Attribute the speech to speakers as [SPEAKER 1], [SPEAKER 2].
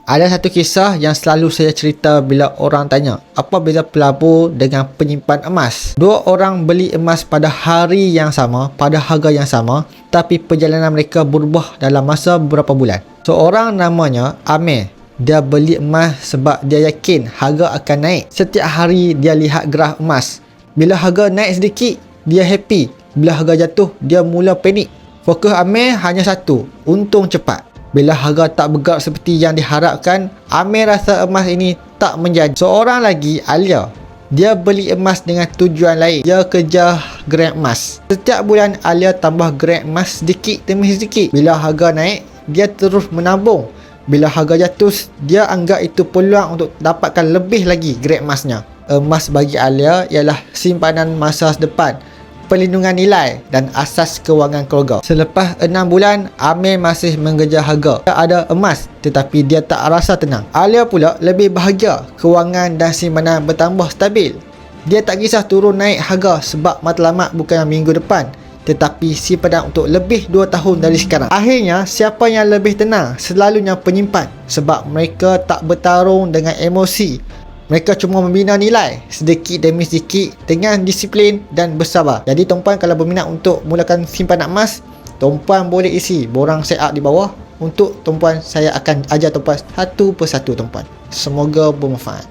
[SPEAKER 1] Ada satu kisah yang selalu saya cerita bila orang tanya, apa beza pelabur dengan penyimpan emas? Dua orang beli emas pada hari yang sama, pada harga yang sama, tapi perjalanan mereka berubah dalam masa beberapa bulan. Seorang namanya Amir. Dia beli emas sebab dia yakin harga akan naik. Setiap hari dia lihat graf emas. Bila harga naik sedikit, dia happy. Bila harga jatuh, dia mula panik. Fokus Amir hanya satu, untung cepat. Bila harga tak bergerak seperti yang diharapkan, Amir rasa emas ini tak menjadi. Seorang lagi, Alia. Dia beli emas dengan tujuan lain. Dia kejar gram emas. Setiap bulan, Alia tambah gram emas sedikit demi sedikit. Bila harga naik, dia terus menabung. Bila harga jatuh, dia anggap itu peluang untuk dapatkan lebih lagi gram emasnya. Emas bagi Alia ialah simpanan masa depan, perlindungan nilai dan asas kewangan keluarga. Selepas 6 bulan, Amir masih mengejar harga. Dia ada emas tetapi dia tak rasa tenang. Alia pula lebih bahagia, kewangan dan simpanan bertambah stabil. Dia tak kisah turun naik harga sebab matlamat bukan minggu depan, tetapi simpanan untuk lebih 2 tahun dari sekarang. Akhirnya, siapa yang lebih tenang? Selalunya penyimpan, sebab mereka tak bertarung dengan emosi. Mereka cuma membina nilai sedikit demi sedikit dengan disiplin dan bersabar. Jadi tuan-puan kalau berminat untuk mulakan simpanan emas, tuan-puan boleh isi borang set up di bawah. Untuk tuan-puan, saya akan ajar tuan-puan satu persatu tuan-puan. Semoga bermanfaat.